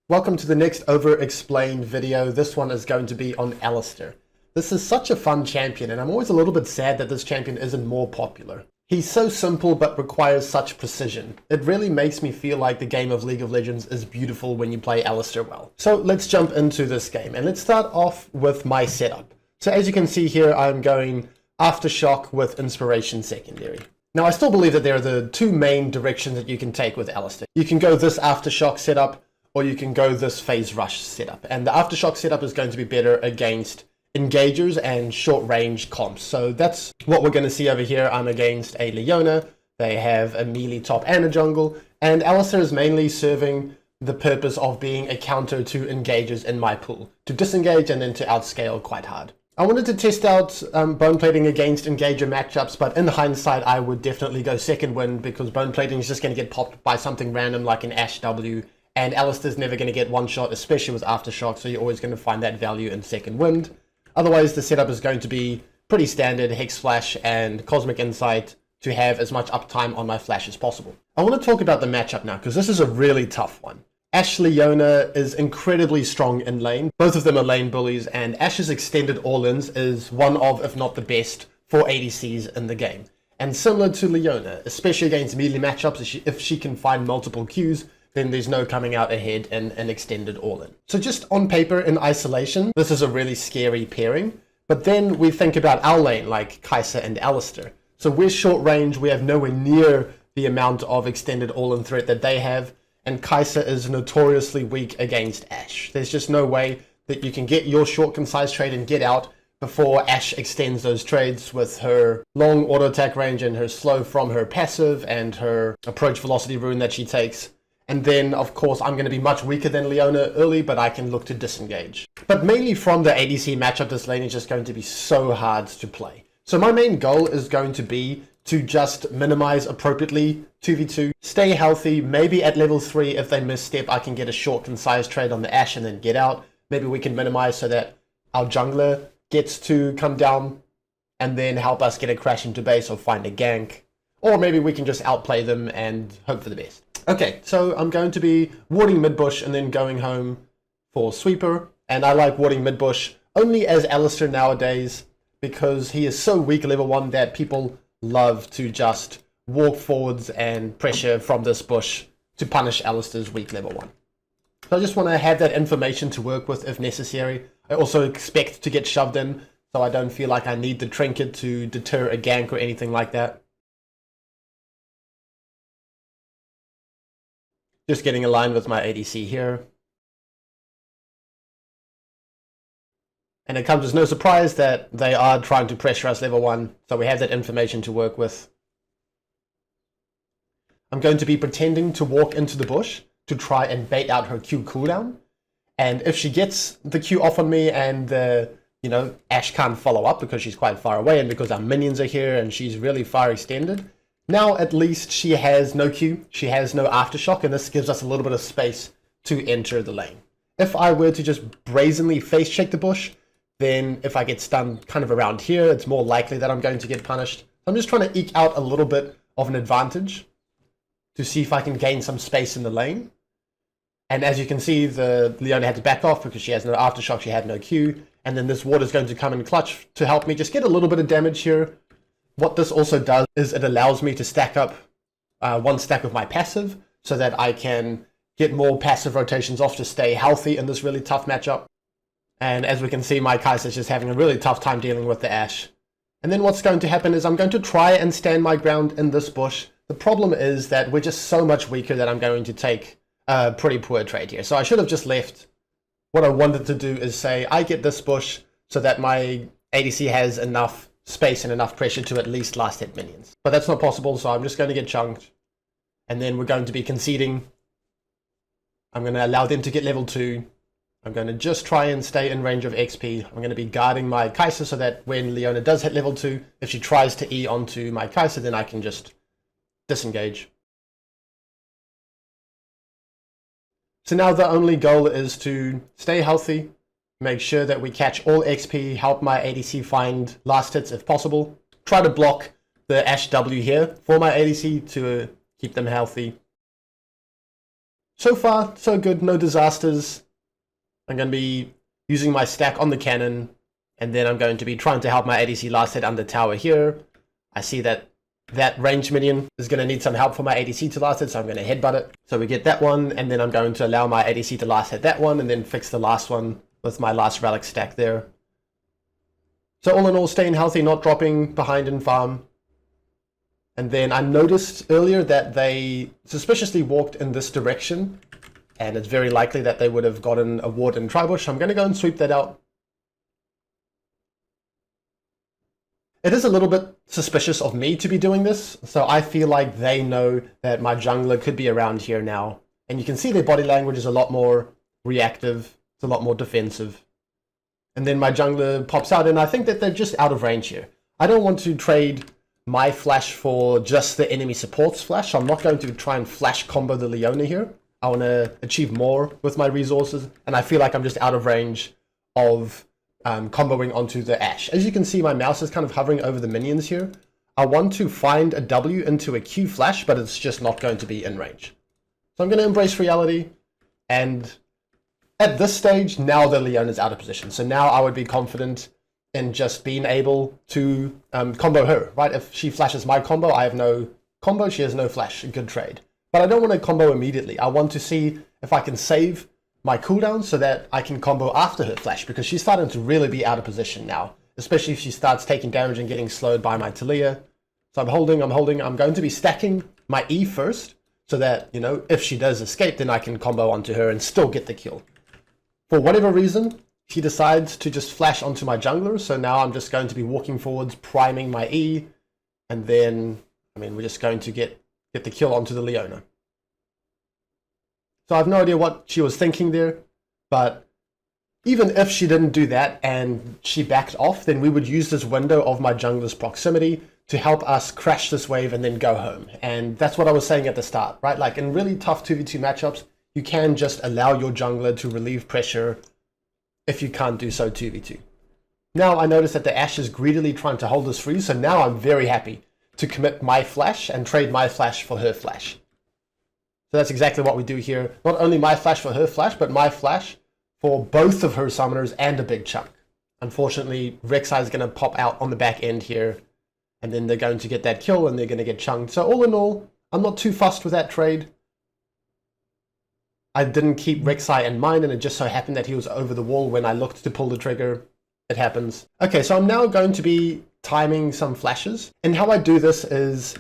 Welcome to the next over-explained video. This one is going to be on Alistar. This is such a fun champion, and I'm always a little bit sad that this champion isn't more popular. He's so simple but requires such precision. It really makes me feel like the game of League of Legends is beautiful when you play Alistar well. So let's jump into this game, and let's start off with my setup. So as you can see here, I'm going Aftershock with Inspiration Secondary. Now I still believe that there are the two main directions that you can take with Alistar. You can go this Aftershock setup, or you can go this Phase Rush setup. And the Aftershock setup is going to be better against engagers and short-range comps. So that's what we're going to see over here. I'm against a Leona. They have a melee top and a jungle. And Alistar is mainly serving the purpose of being a counter to engagers in my pool, to disengage and then to outscale quite hard. I wanted to test out bone plating against engager matchups, but in hindsight, I would definitely go second wind because bone plating is just going to get popped by something random like an Ashe W, and Alistar's never going to get one shot, especially with Aftershock, so you're always going to find that value in second wind. Otherwise, the setup is going to be pretty standard, Hex Flash and Cosmic Insight to have as much uptime on my flash as possible. I want to talk about the matchup now, because this is a really tough one. Ashe Leona is incredibly strong in lane. Both of them are lane bullies, and Ashe's extended all-ins is one of, if not the best, for ADCs in the game. And similar to Leona, especially against melee matchups, if she can find multiple Qs, then there's no coming out ahead in an extended all-in. So just on paper, in isolation, this is a really scary pairing. But then we think about our lane, like Kai'Sa and Alistar. So we're short range, we have nowhere near the amount of extended all-in threat that they have, and Kai'Sa is notoriously weak against Ashe. There's just no way that you can get your short concise trade and get out before Ashe extends those trades with her long auto attack range and her slow from her passive and her approach velocity rune that she takes. And then, of course, I'm going to be much weaker than Leona early, but I can look to disengage. But mainly from the ADC matchup, this lane is just going to be so hard to play. So my main goal is going to be to just minimize appropriately 2v2, stay healthy. Maybe at level 3, if they misstep, I can get a short, concise trade on the Ashe and then get out. Maybe we can minimize so that our jungler gets to come down and then help us get a crash into base or find a gank. Or maybe we can just outplay them and hope for the best. Okay, so I'm going to be warding mid-bush and then going home for sweeper. And I like warding mid-bush only as Alistar nowadays because he is so weak level 1 that people love to just walk forwards and pressure from this bush to punish Alistar's weak level 1. So I just want to have that information to work with if necessary. I also expect to get shoved in, so I don't feel like I need the trinket to deter a gank or anything like that. Just getting aligned with my ADC here. And it comes as no surprise that they are trying to pressure us level 1, so we have that information to work with. I'm going to be pretending to walk into the bush to try and bait out her Q cooldown. And if she gets the Q off on me and Ashe can't follow up because she's quite far away and because our minions are here and she's really far extended, now at least she has no Q, she has no Aftershock, and this gives us a little bit of space to enter the lane. If I were to just brazenly face check the bush, then if I get stunned kind of around here, it's more likely that I'm going to get punished. I'm just trying to eke out a little bit of an advantage to see if I can gain some space in the lane. And as you can see, the Leona had to back off because she has no Aftershock, she had no Q, and then this ward is going to come in clutch to help me just get a little bit of damage here. What this also does is it allows me to stack up one stack of my passive so that I can get more passive rotations off to stay healthy in this really tough matchup. And as we can see, my Kai'Sa is just having a really tough time dealing with the Ashe. And then what's going to happen is I'm going to try and stand my ground in this bush. The problem is that we're just so much weaker that I'm going to take a pretty poor trade here. So I should have just left. What I wanted to do is say I get this bush so that my ADC has enough space and enough pressure to at least last hit minions. But that's not possible, so I'm just going to get chunked. And then we're going to be conceding. I'm going to allow them to get level 2. I'm going to just try and stay in range of XP. I'm going to be guarding my Kai'Sa so that when Leona does hit level 2, if she tries to E onto my Kai'Sa, then I can just disengage. So now the only goal is to stay healthy, make sure that we catch all XP, help my ADC find last hits if possible, try to block the Ashe W here for my ADC to keep them healthy. So far, so good, no disasters. I'm going to be using my stack on the cannon, and then I'm going to be trying to help my ADC last hit under tower here. I see that that ranged minion is going to need some help for my ADC to last hit, so I'm going to headbutt it. So we get that one, and then I'm going to allow my ADC to last hit that one, and then fix the last one with my last relic stack there. So all in all, staying healthy, not dropping behind in farm. And then I noticed earlier that they suspiciously walked in this direction, and it's very likely that they would have gotten a ward in Tribush. I'm going to go and sweep that out. It is a little bit suspicious of me to be doing this, so I feel like they know that my jungler could be around here now. And you can see their body language is a lot more reactive, it's a lot more defensive. And then my jungler pops out, and I think that they're just out of range here. I don't want to trade my flash for just the enemy support's flash, so I'm not going to try and flash combo the Leona here. I want to achieve more with my resources, and I feel like I'm just out of range of comboing onto the Ashe. As you can see, my mouse is kind of hovering over the minions here. I want to find a W into a Q flash, but it's just not going to be in range. So I'm going to embrace reality, and at this stage, now the Leona's out of position. So now I would be confident in just being able to combo her, right? If she flashes my combo, I have no combo, she has no flash, a good trade. But I don't want to combo immediately. I want to see if I can save my cooldown so that I can combo after her flash, because she's starting to really be out of position now, especially if she starts taking damage and getting slowed by my Talia. So I'm holding, I'm going to be stacking my E first, so that, you know, if she does escape, then I can combo onto her and still get the kill. For whatever reason, she decides to just flash onto my jungler, so now I'm just going to be walking forwards, priming my E, and then, I mean, we're just going to get the kill onto the Leona. So I have no idea what she was thinking there, but even if she didn't do that and she backed off, then we would use this window of my jungler's proximity to help us crash this wave and then go home. And that's what I was saying at the start, right? Like in really tough 2v2 matchups, you can just allow your jungler to relieve pressure if you can't do so 2v2. Now I notice that the Ashe is greedily trying to hold us free, so now I'm very happy to commit my flash and trade my flash for her flash. So that's exactly what we do here. Not only my flash for her flash, but my flash for both of her summoners and a big chunk. Unfortunately, Rek'Sai is going to pop out on the back end here, and then they're going to get that kill and they're going to get chunked. So all in all, I'm not too fussed with that trade. I didn't keep Rek'Sai in mind, and it just so happened that he was over the wall when I looked to pull the trigger. It happens. Okay, so I'm now going to be timing some flashes. And how I do this is,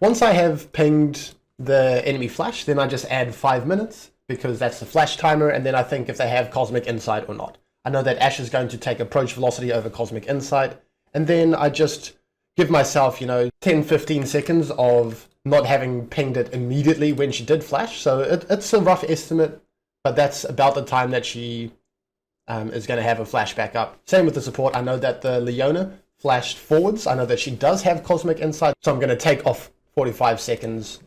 once I have pinged the enemy flash, then I just add 5 minutes, because that's the flash timer, and then I think if they have Cosmic Insight or not. I know that Ashe is going to take approach velocity over Cosmic Insight, and then I just give myself, 10-15 seconds of not having pinged it immediately when she did flash. So it's a rough estimate, but that's about the time that she is going to have a flash back up. Same with the support. I know that the Leona flashed forwards. I know that she does have Cosmic Insight, so I'm going to take off 45 seconds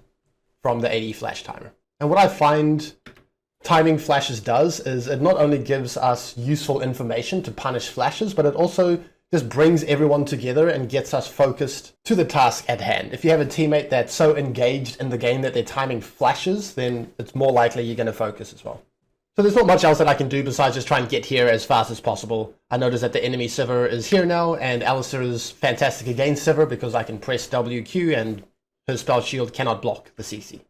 from the AD flash timer. And what I find timing flashes does is it not only gives us useful information to punish flashes, but it also just brings everyone together and gets us focused to the task at hand. If you have a teammate that's so engaged in the game that they're timing flashes, then it's more likely you're going to focus as well. So there's not much else that I can do besides just try and get here as fast as possible. I notice that the enemy Sivir is here now, and Alistar is fantastic against Sivir because I can press WQ and her spell shield cannot block the CC.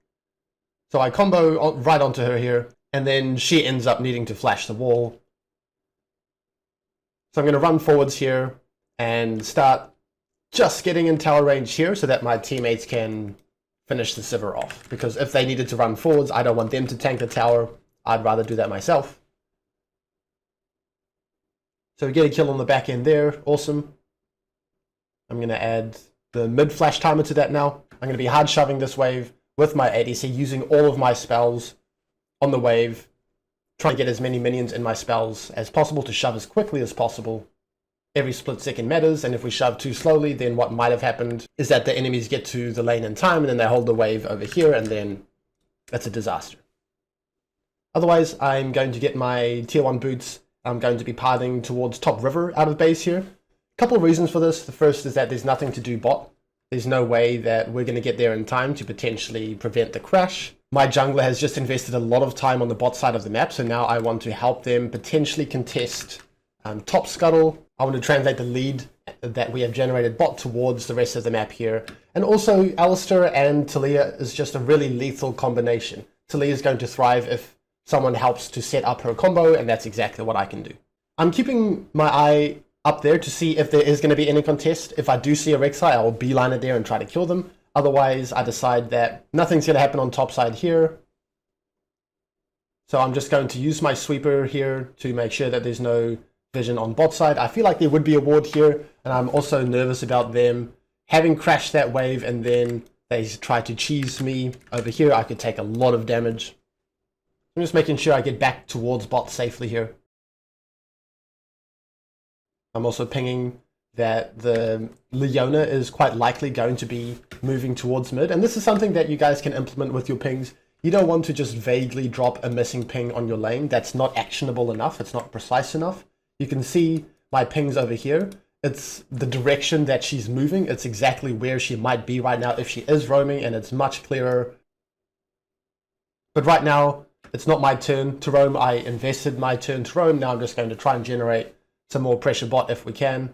So I combo right onto her here, and then she ends up needing to flash the wall. So I'm going to run forwards here and start just getting in tower range here so that my teammates can finish the Sivir off. Because if they needed to run forwards, I don't want them to tank the tower. I'd rather do that myself. So we get a kill on the back end there. Awesome. I'm going to add the mid flash timer to that now. I'm going to be hard shoving this wave with my ADC, using all of my spells on the wave, trying to get as many minions in my spells as possible to shove as quickly as possible. Every split second matters, and if we shove too slowly, then what might have happened is that the enemies get to the lane in time, and then they hold the wave over here, and then that's a disaster. Otherwise, I'm going to get my tier 1 boots. I'm going to be pathing towards top river out of base here. A couple of reasons for this. The first is that there's nothing to do bot. There's no way that we're going to get there in time to potentially prevent the crash. my jungler has just invested a lot of time on the bot side of the map, so now I want to help them potentially contest top scuttle. I want to translate the lead that we have generated bot towards the rest of the map here. And also, Alistar and Talia is just a really lethal combination. Talia is going to thrive if someone helps to set up her combo, and that's exactly what I can do. I'm keeping my eye up there to see if there is going to be any contest. If I do see a Rek'Sai, I will beeline it there and try to kill them. Otherwise, I decide that nothing's going to happen on top side here. So I'm just going to use my sweeper here to make sure that there's no vision on bot side. I feel like there would be a ward here, and I'm also nervous about them having crashed that wave and then they try to cheese me over here. I could take a lot of damage. I'm just making sure I get back towards bot safely here. I'm also pinging that the Leona is quite likely going to be moving towards mid, and this is something that you guys can implement with your pings. You don't want to just vaguely drop a missing ping on your lane. That's not actionable enough. It's not precise enough. You can see my pings over here. It's the direction that she's moving. It's exactly where she might be right now if she is roaming, and it's much clearer. But right now, it's not my turn to roam. I invested my turn to roam. Now I'm just going to try and generate some more pressure bot if we can.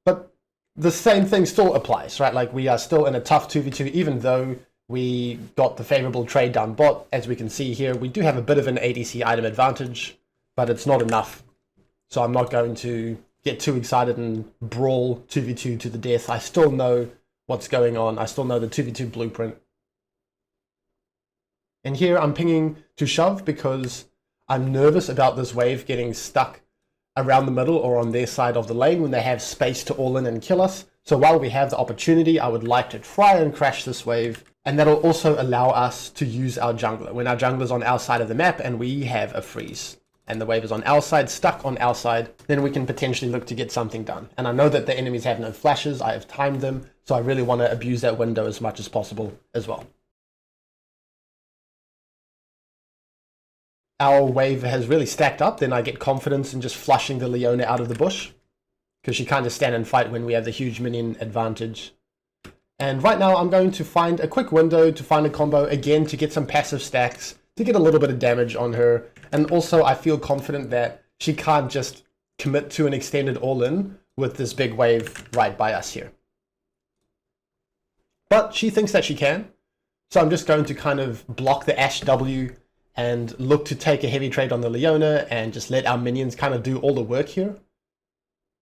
But the same thing still applies, right? Like, we are still in a tough 2v2, even though we got the favorable trade down bot. As we can see here, we do have a bit of an ADC item advantage, but it's not enough. So I'm not going to get too excited and brawl 2v2 to the death. I still know what's going on. I still know the 2v2 blueprint. And here I'm pinging to shove because I'm nervous about this wave getting stuck around the middle or on their side of the lane when they have space to all in and kill us. So while we have the opportunity, I would like to try and crash this wave, and that'll also allow us to use our jungler. When our jungler's on our side of the map and we have a freeze, and the wave is on our side, stuck on our side, then we can potentially look to get something done. And I know that the enemies have no flashes, I have timed them, so I really want to abuse that window as much as possible as well. Our wave has really stacked up, then I get confidence in just flushing the Leona out of the bush, because she can't just stand and fight when we have the huge minion advantage. And right now I'm going to find a quick window to find a combo, again to get some passive stacks, to get a little bit of damage on her. And also I feel confident that she can't just commit to an extended all-in with this big wave right by us here. But she thinks that she can, so I'm just going to kind of block the Ashe W and look to take a heavy trade on the Leona and just let our minions kind of do all the work here.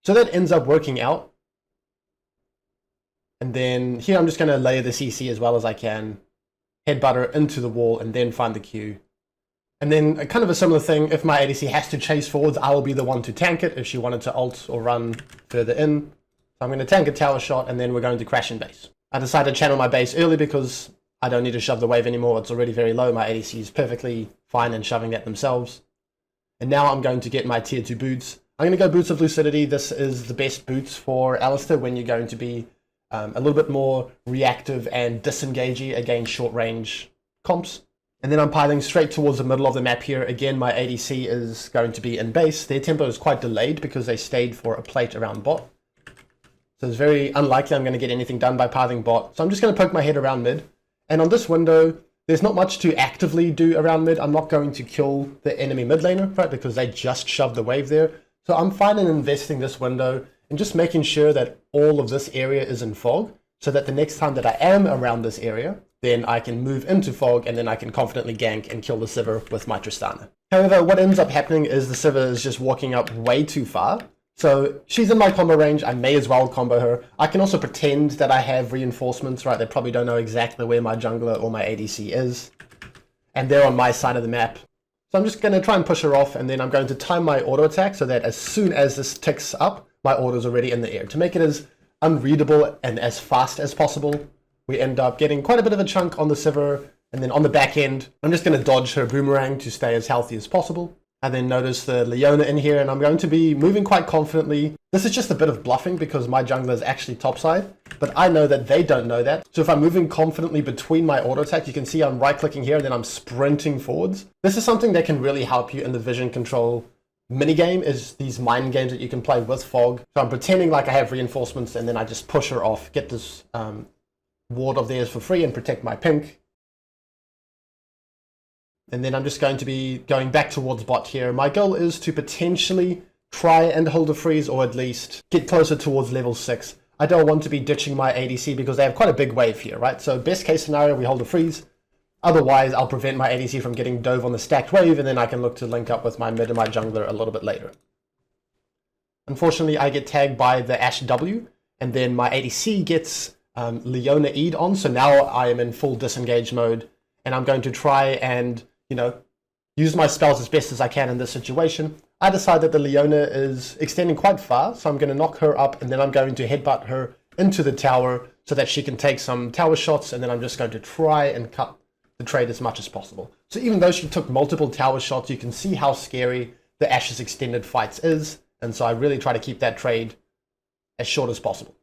So that ends up working out. And then here I'm just going to layer the CC as well as I can, headbutt her into the wall and then find the Q. And then kind of a similar thing, if my ADC has to chase forwards, I will be the one to tank it if she wanted to ult or run further in. So I'm going to tank a tower shot and then we're going to crash in base. I decided to channel my base early because I don't need to shove the wave anymore. It's already very low. My ADC is perfectly fine in shoving that themselves. And now I'm going to get my tier 2 boots. I'm going to go Boots of Lucidity. This is the best boots for Alistar when you're going to be a little bit more reactive and disengagey against short range comps. And then I'm piling straight towards the middle of the map here. Again, my ADC is going to be in base. Their tempo is quite delayed because they stayed for a plate around bot. So it's very unlikely I'm going to get anything done by piling bot. So I'm just going to poke my head around mid. And on this window, there's not much to actively do around mid. I'm not going to kill the enemy mid laner, right? Because they just shoved the wave there. So I'm fine in investing this window and just making sure that all of this area is in fog, so that the next time that I am around this area, then I can move into fog and then I can confidently gank and kill the Sivir with my Tristana. However, what ends up happening is the Sivir is just walking up way too far. So she's in my combo range, I may as well combo her. I can also pretend that I have reinforcements, right? They probably don't know exactly where my jungler or my ADC is. And they're on my side of the map. So I'm just going to try and push her off, and then I'm going to time my auto attack so that as soon as this ticks up, my auto's already in the air. To make it as unreadable and as fast as possible, we end up getting quite a bit of a chunk on the Sivir, and then on the back end, I'm just going to dodge her boomerang to stay as healthy as possible. And then notice the Leona in here, and I'm going to be moving quite confidently. This is just a bit of bluffing because my jungler is actually topside, but I know that they don't know that. So if I'm moving confidently between my auto attack, you can see I'm right clicking here and then I'm sprinting forwards. This is something that can really help you in the vision control minigame, is these mind games that you can play with fog. So I'm pretending like I have reinforcements and then I just push her off, get this ward of theirs for free and protect my pink. And then I'm just going to be going back towards bot here. My goal is to potentially try and hold a freeze, or at least get closer towards level 6. I don't want to be ditching my ADC because they have quite a big wave here, right? So best case scenario, we hold a freeze. Otherwise, I'll prevent my ADC from getting dove on the stacked wave, and then I can look to link up with my mid and my jungler a little bit later. Unfortunately, I get tagged by the Ashe W, and then my ADC gets Leona E'd on, so now I am in full disengage mode, and I'm going to try and, use my spells as best as I can in this situation. I decide that the Leona is extending quite far, so I'm going to knock her up, and then I'm going to headbutt her into the tower so that she can take some tower shots, and then I'm just going to try and cut the trade as much as possible. So even though she took multiple tower shots, you can see how scary the Ashe's extended fights is, and so I really try to keep that trade as short as possible.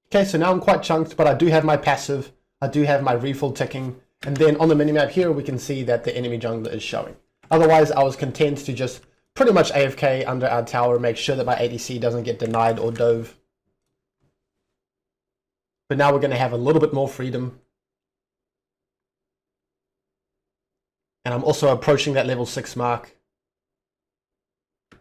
Okay, so now I'm quite chunked, but I do have my passive, I do have my refill ticking, and then on the minimap here we can see that the enemy jungler is showing. Otherwise, I was content to just pretty much AFK under our tower, make sure that my ADC doesn't get denied or dove. But now we're going to have a little bit more freedom. And I'm also approaching that level 6 mark.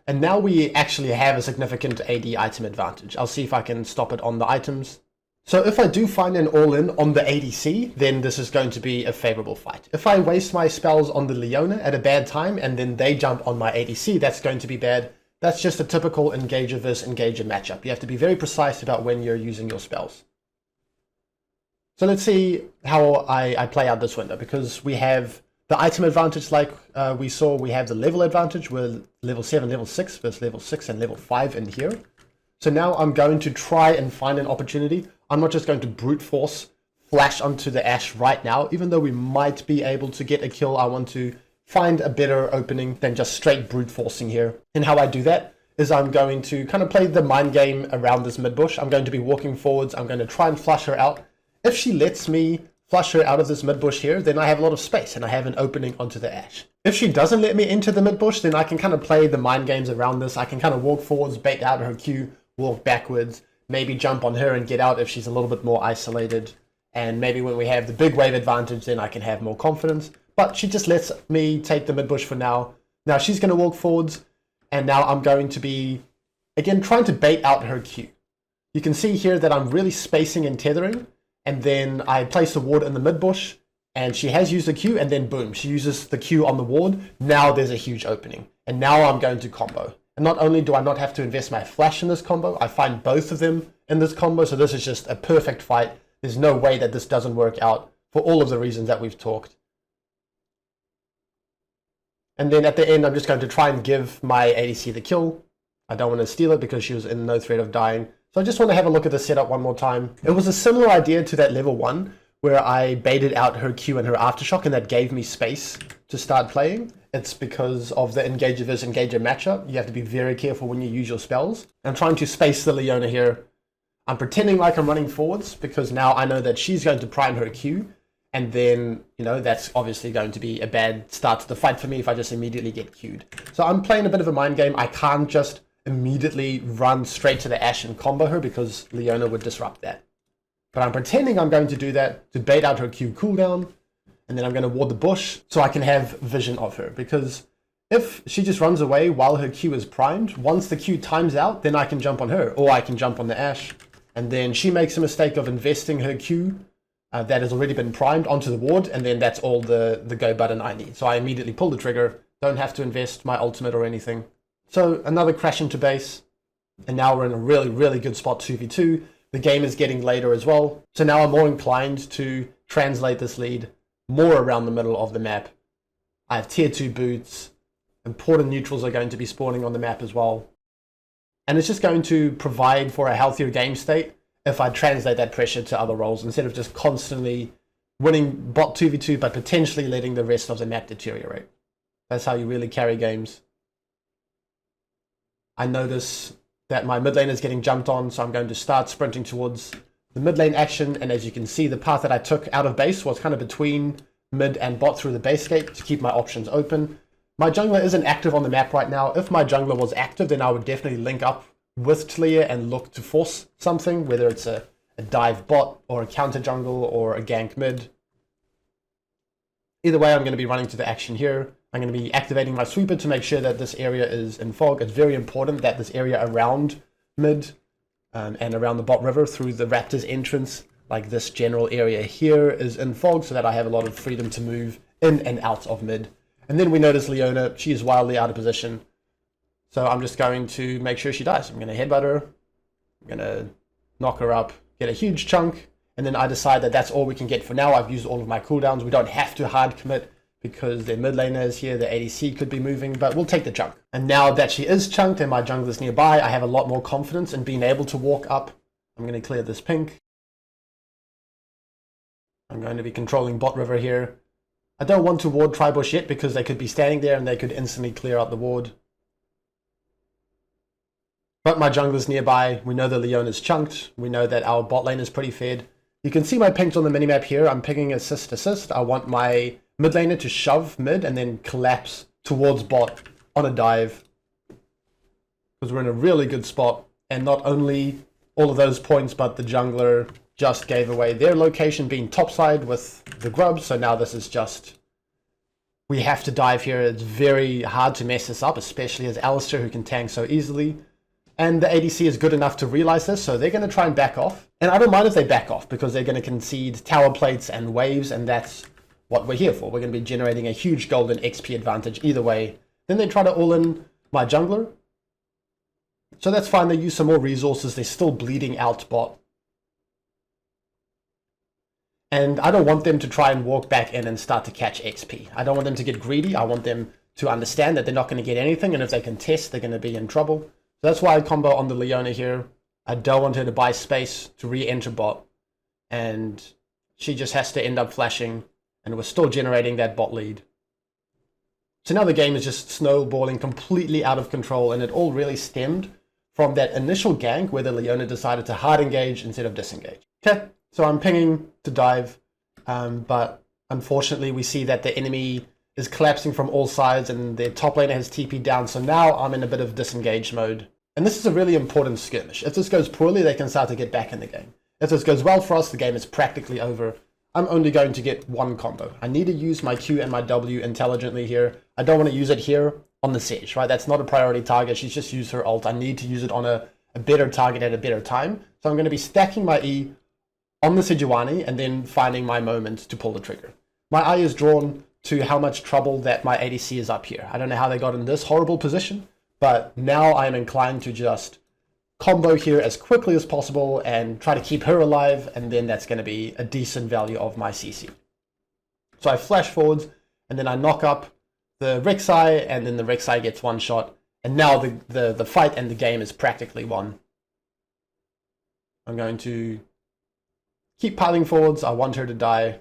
And now we actually have a significant AD item advantage. I'll see if I can stop it on the items. So if I do find an all-in on the ADC, then this is going to be a favorable fight. If I waste my spells on the Leona at a bad time and then they jump on my ADC, that's going to be bad. That's just a typical engager versus engager matchup. You have to be very precise about when you're using your spells. So let's see how I play out this window, because we have the item advantage like we saw. We have the level advantage with level 7, level 6 versus level 6 and level 5 in here. So now I'm going to try and find an opportunity. I'm not just going to brute force flash onto the Ashe right now. Even though we might be able to get a kill, I want to find a better opening than just straight brute forcing here. And how I do that is I'm going to kind of play the mind game around this mid bush. I'm going to be walking forwards. I'm going to try and flush her out. If she lets me flush her out of this mid bush here, then I have a lot of space and I have an opening onto the Ashe. If she doesn't let me into the mid bush, then I can kind of play the mind games around this. I can kind of walk forwards, bait out her Q, walk backwards, maybe jump on her and get out if she's a little bit more isolated. And maybe when we have the big wave advantage, then I can have more confidence. But she just lets me take the mid bush for now. Now she's going to walk forwards, and now I'm going to be, again, trying to bait out her Q. You can see here that I'm really spacing and tethering, and then I place a ward in the mid bush, and she has used the Q, and then boom, she uses the Q on the ward. Now there's a huge opening, and now I'm going to combo. And not only do I not have to invest my flash in this combo, I find both of them in this combo, so this is just a perfect fight. There's no way that this doesn't work out for all of the reasons that we've talked. And then at the end, I'm just going to try and give my ADC the kill. I don't want to steal it because she was in no threat of dying. So I just want to have a look at the setup one more time. It was a similar idea to that level 1, where I baited out her Q and her Aftershock, and that gave me space to start playing. It's because of the engager versus engager matchup. You have to be very careful when you use your spells. I'm trying to space the Leona here. I'm pretending like I'm running forwards because now I know that she's going to prime her Q, and then, that's obviously going to be a bad start to the fight for me if I just immediately get Q'd. So I'm playing a bit of a mind game. I can't just immediately run straight to the Ashe and combo her because Leona would disrupt that. But I'm pretending I'm going to do that to bait out her Q cooldown, and then I'm going to ward the bush so I can have vision of her, because if she just runs away while her Q is primed, once the Q times out, then I can jump on her, or I can jump on the Ashe, and then she makes a mistake of investing her Q that has already been primed onto the ward, and then that's all the go button I need. So I immediately pull the trigger, don't have to invest my ultimate or anything. So another crash into base, and now we're in a really, really good spot 2v2. The game is getting later as well, so now I'm more inclined to translate this lead more around the middle of the map. I have tier 2 boots, important neutrals are going to be spawning on the map as well. And it's just going to provide for a healthier game state if I translate that pressure to other roles, instead of just constantly winning bot 2v2 but potentially letting the rest of the map deteriorate. That's how you really carry games. I notice that my mid lane is getting jumped on, so I'm going to start sprinting towards the mid lane action, and as you can see, the path that I took out of base was kind of between mid and bot through the base gate to keep my options open. My jungler isn't active on the map right now. If my jungler was active, then I would definitely link up with Talia and look to force something, whether it's a dive bot or a counter jungle or a gank mid. Either way, I'm going to be running to the action here. I'm going to be activating my sweeper to make sure that this area is in fog. It's very important that this area around mid and around the bot river through the Raptors entrance, like this general area here, is in fog so that I have a lot of freedom to move in and out of mid. And then we notice Leona. She is wildly out of position. So I'm just going to make sure she dies. I'm going to headbutt her. I'm going to knock her up, get a huge chunk, and then I decide that that's all we can get for now. I've used all of my cooldowns. We don't have to hard commit because their mid laner is here. The ADC could be moving, but we'll take the chunk. And now that she is chunked and my jungler's nearby, I have a lot more confidence in being able to walk up. I'm going to clear this pink. I'm going to be controlling bot river here. I don't want to ward Tribush yet because they could be standing there and they could instantly clear out the ward. But my jungler's nearby. We know the Leona's chunked. We know that our bot lane is pretty fed. You can see my pinks on the minimap here. I'm picking assist. I want my mid laner to shove mid and then collapse towards bot on a dive. Because we're in a really good spot. And not only all of those points, but the jungler just gave away their location being topside with the grub. So now this is just... we have to dive here. It's very hard to mess this up, especially as Alistar, who can tank so easily. And the ADC is good enough to realize this, so they're going to try and back off. And I don't mind if they back off, because they're going to concede tower plates and waves, and that's what we're here for. We're going to be generating a huge golden XP advantage either way. Then they try to all-in my jungler. So that's fine, they use some more resources. They're still bleeding out bot. And I don't want them to try and walk back in and start to catch XP. I don't want them to get greedy. I want them to understand that they're not going to get anything, and if they contest, they're going to be in trouble. So that's why I combo on the Leona here. I don't want her to buy space to re-enter bot. And she just has to end up flashing. And we're still generating that bot lead. So now the game is just snowballing completely out of control. And it all really stemmed from that initial gank where the Leona decided to hard engage instead of disengage. Okay, so I'm pinging to dive. But unfortunately we see that the enemy is collapsing from all sides and their top laner has TP'd down. So now I'm in a bit of disengage mode. And this is a really important skirmish. If this goes poorly, they can start to get back in the game. If this goes well for us, the game is practically over. I'm only going to get one combo. I need to use my Q and my W intelligently here. I don't want to use it here on the Sedge, right? That's not a priority target. She's just used her ult. I need to use it on a better target at a better time. So I'm going to be stacking my E on the Sejuani and then finding my moment to pull the trigger. My eye is drawn to how much trouble that my ADC is up here. I don't know how they got in this horrible position, but now I'm inclined to just combo here as quickly as possible and try to keep her alive, and then that's going to be a decent value of my CC. So I flash forwards, and then I knock up the Rek'Sai, and then the Rek'Sai gets one shot, and now the fight and the game is practically won. I'm going to keep piling forwards. I want her to die.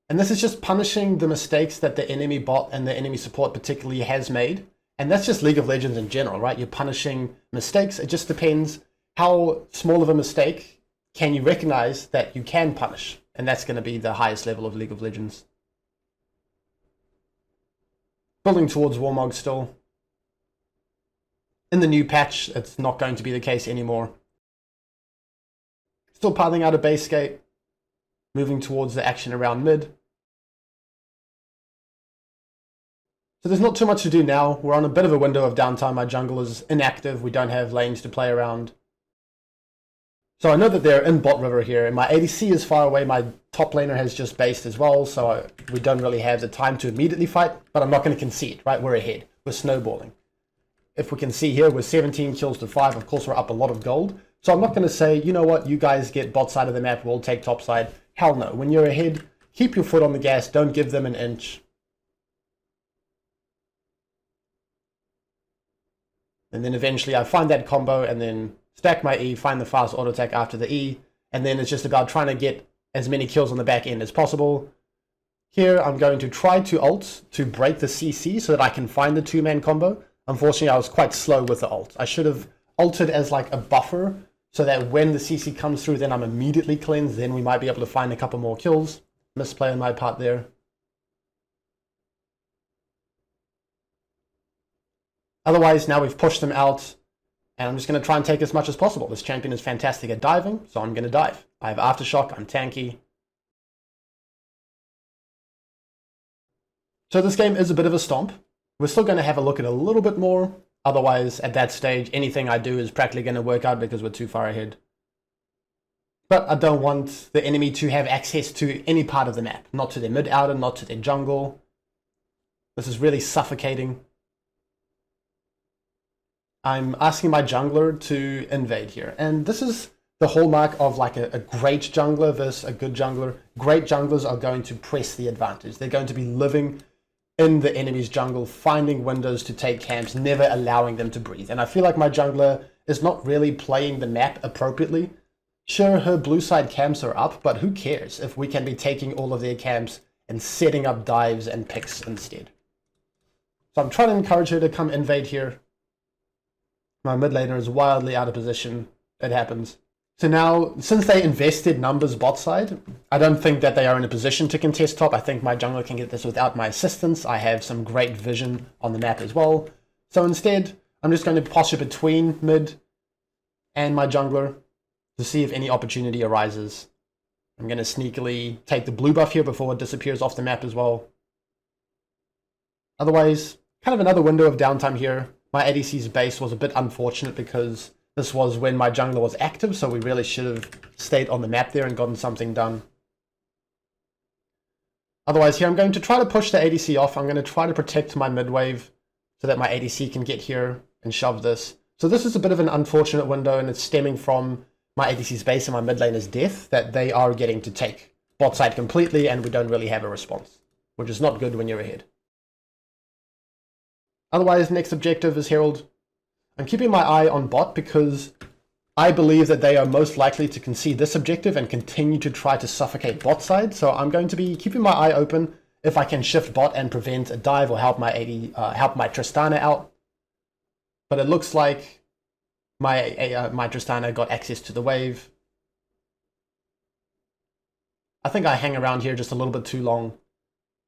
And this is just punishing the mistakes that the enemy bot and the enemy support particularly has made. And that's just League of Legends in general, right? You're punishing mistakes. It just depends how small of a mistake can you recognize that you can punish. And that's going to be the highest level of League of Legends. Building towards Warmog still. In the new patch, it's not going to be the case anymore. Still piling out a base gate. Moving towards the action around mid. So there's not too much to do now. We're on a bit of a window of downtime. My jungle is inactive. We don't have lanes to play around. So I know that they're in bot river here, and my ADC is far away. My top laner has just based as well, so we don't really have the time to immediately fight, but I'm not going to concede, right? We're ahead. We're snowballing. If we can see here, we're 17 kills to 5. Of course, we're up a lot of gold. So I'm not going to say, you know what, you guys get bot side of the map, we'll take top side. Hell no. When you're ahead, keep your foot on the gas. Don't give them an inch. And then eventually I find that combo and then stack my E, find the fast auto attack after the E. And then it's just about trying to get as many kills on the back end as possible. Here I'm going to try to ult to break the CC so that I can find the two-man combo. Unfortunately, I was quite slow with the ult. I should have ulted as like a buffer so that when the CC comes through, then I'm immediately cleansed. Then we might be able to find a couple more kills. Misplay on my part there. Otherwise, now we've pushed them out, and I'm just going to try and take as much as possible. This champion is fantastic at diving, so I'm going to dive. I have Aftershock, I'm tanky. So this game is a bit of a stomp. We're still going to have a look at a little bit more. Otherwise, at that stage, anything I do is practically going to work out because we're too far ahead. But I don't want the enemy to have access to any part of the map. Not to their mid-outer, not to their jungle. This is really suffocating. I'm asking my jungler to invade here. And this is the hallmark of like a great jungler versus a good jungler. Great junglers are going to press the advantage. They're going to be living in the enemy's jungle, finding windows to take camps, never allowing them to breathe. And I feel like my jungler is not really playing the map appropriately. Sure, her blue side camps are up, but who cares if we can be taking all of their camps and setting up dives and picks instead. So I'm trying to encourage her to come invade here. My mid laner is wildly out of position. It happens. So now, since they invested numbers bot side, I don't think that they are in a position to contest top. I think my jungler can get this without my assistance. I have some great vision on the map as well. So instead, I'm just going to posture between mid and my jungler to see if any opportunity arises. I'm going to sneakily take the blue buff here before it disappears off the map as well. Otherwise, kind of another window of downtime here. My ADC's base was a bit unfortunate because this was when my jungler was active, so we really should have stayed on the map there and gotten something done. Otherwise here I'm going to try to push the ADC off. I'm going to try to protect my mid wave so that my ADC can get here and shove this. So this is a bit of an unfortunate window, and it's stemming from my ADC's base and my mid laner's death that they are getting to take bot side completely and we don't really have a response, which is not good when you're ahead. Otherwise, next objective is Herald. I'm keeping my eye on bot because I believe that they are most likely to concede this objective and continue to try to suffocate bot side. So I'm going to be keeping my eye open if I can shift bot and prevent a dive or help my Tristana out. But it looks like my Tristana got access to the wave. I think I hang around here just a little bit too long.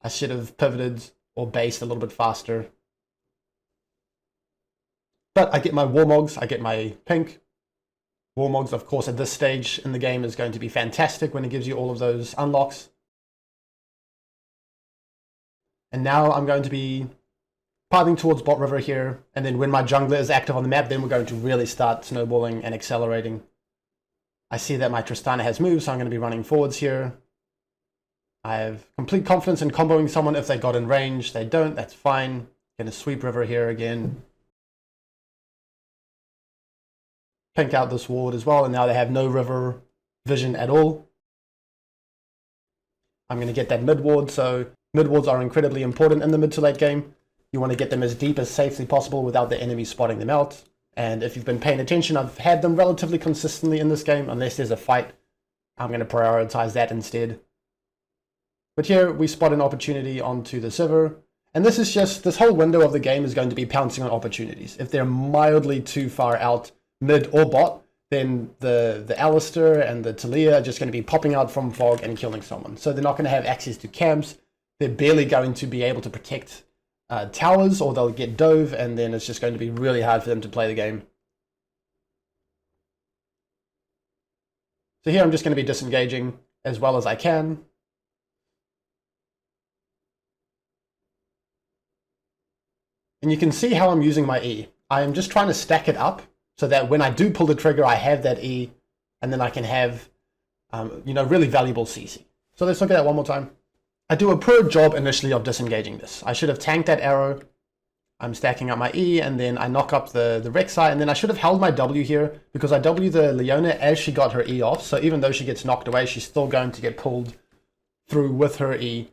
I should have pivoted or based a little bit faster. But I get my Warmogs, I get my pink. Warmogs, of course, at this stage in the game is going to be fantastic when it gives you all of those unlocks. And now I'm going to be pathing towards bot river here, and then when my jungler is active on the map, then we're going to really start snowballing and accelerating. I see that my Tristana has moved, so I'm going to be running forwards here. I have complete confidence in comboing someone if they got in range. They don't, that's fine. Going to sweep river here again. Pink out this ward as well, and now they have no river vision at all. I'm going to get that mid ward, so mid wards are incredibly important in the mid to late game. You want to get them as deep as safely possible without the enemy spotting them out. And if you've been paying attention, I've had them relatively consistently in this game. Unless there's a fight, I'm going to prioritize that instead. But here we spot an opportunity onto the server. And this is just, this whole window of the game is going to be pouncing on opportunities. If they're mildly too far out, mid or bot, then the Alistar and the Talia are just going to be popping out from fog and killing someone. So they're not going to have access to camps. They're barely going to be able to protect towers, or they'll get dove, and then it's just going to be really hard for them to play the game. So here I'm just going to be disengaging as well as I can. And you can see how I'm using my E. I am just trying to stack it up so that when I do pull the trigger, I have that E, and then I can have, really valuable CC. So let's look at that one more time. I do a poor job initially of disengaging this. I should have tanked that arrow. I'm stacking up my E, and then I knock up the Rek'Sai, and then I should have held my W here, because I W the Leona as she got her E off, so even though she gets knocked away, she's still going to get pulled through with her E.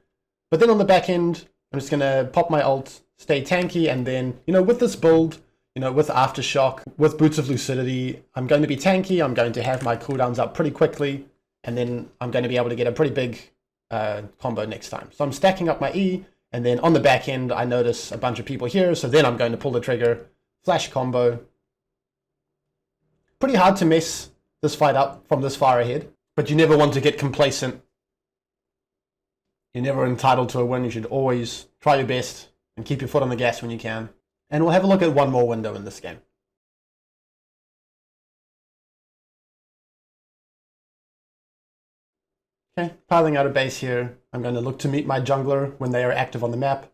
But then on the back end, I'm just going to pop my ult, stay tanky, and then, with this build, with Aftershock, with Boots of Lucidity, I'm going to be tanky, I'm going to have my cooldowns up pretty quickly, and then I'm going to be able to get a pretty big combo next time. So I'm stacking up my E, and then on the back end, I notice a bunch of people here, so then I'm going to pull the trigger, flash combo. Pretty hard to mess this fight up from this far ahead, but you never want to get complacent. You're never entitled to a win. You should always try your best and keep your foot on the gas when you can. And we'll have a look at one more window in this game. Okay, piling out a base here. I'm going to look to meet my jungler when they are active on the map.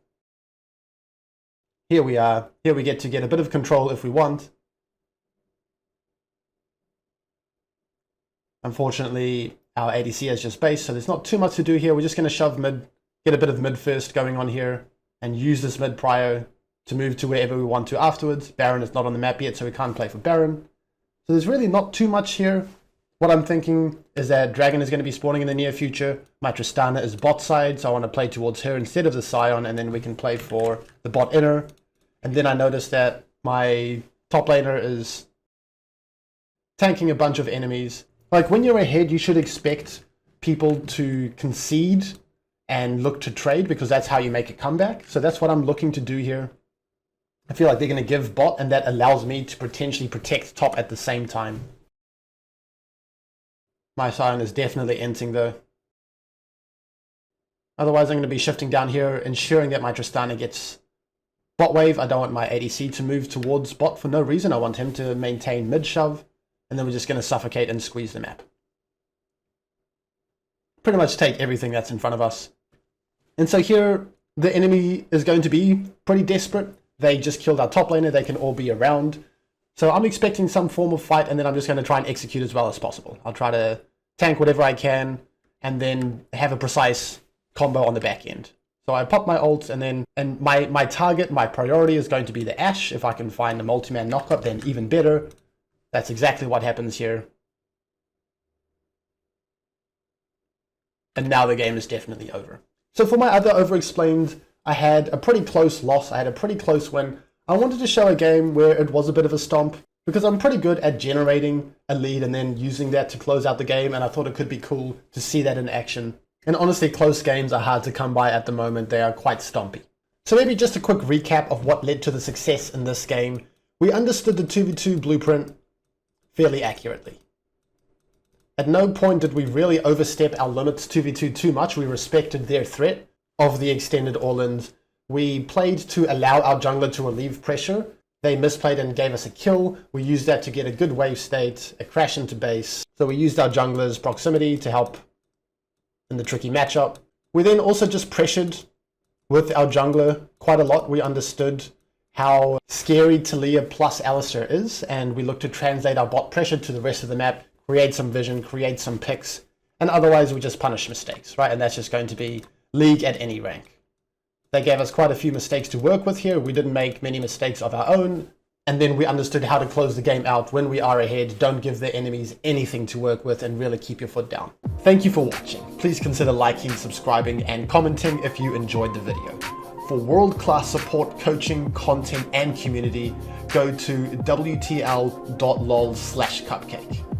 Here we are. Here we get to get a bit of control if we want. Unfortunately, our ADC has just base, so there's not too much to do here. We're just going to shove mid, get a bit of mid first going on here, and use this mid prio to move to wherever we want to afterwards. Baron is not on the map yet, so we can't play for Baron. So there's really not too much here. What I'm thinking is that Dragon is going to be spawning in the near future. My Tristana is bot side, so I want to play towards her instead of the Scion, and then we can play for the bot inner. And then I noticed that my top laner is tanking a bunch of enemies. Like, when you're ahead, you should expect people to concede and look to trade, because that's how you make a comeback. So that's what I'm looking to do here. I feel like they're going to give bot, and that allows me to potentially protect top at the same time. My Scion is definitely inting though. Otherwise, I'm going to be shifting down here, ensuring that my Tristana gets bot wave. I don't want my ADC to move towards bot for no reason. I want him to maintain mid shove, and then we're just going to suffocate and squeeze the map. Pretty much take everything that's in front of us. And so here, the enemy is going to be pretty desperate. They just killed our top laner. They can all be around. So I'm expecting some form of fight, and then I'm just going to try and execute as well as possible. I'll try to tank whatever I can, and then have a precise combo on the back end. So I pop my ult, and my target, my priority is going to be the Ashe. If I can find a multi-man knockup, then even better. That's exactly what happens here. And now the game is definitely over. So for my other over-explained, I had a pretty close loss. I had a pretty close win. I wanted to show a game where it was a bit of a stomp, because I'm pretty good at generating a lead and then using that to close out the game, and I thought it could be cool to see that in action. And honestly, close games are hard to come by at the moment. They are quite stompy. So maybe just a quick recap of what led to the success in this game. We understood the 2v2 blueprint fairly accurately. At no point did we really overstep our limits 2v2 too much. We respected their threat of the extended all-ins. We played to allow our jungler to relieve pressure. They misplayed and gave us a kill. We used that to get a good wave state, a crash into base. So we used our jungler's proximity to help in the tricky matchup. We then also just pressured with our jungler quite a lot. We understood how scary Talia plus Alistar is, and we looked to translate our bot pressure to the rest of the map, create some vision, create some picks, and otherwise we just punish mistakes, right? And that's just going to be league at any rank. They gave us quite a few mistakes to work with here. We didn't make many mistakes of our own. And then we understood how to close the game out when we are ahead. Don't give the enemies anything to work with, and really keep your foot down. Thank you for watching. Please consider liking, subscribing, and commenting if you enjoyed the video. For world-class support, coaching, content, and community, go to wtl.lol/cupcake.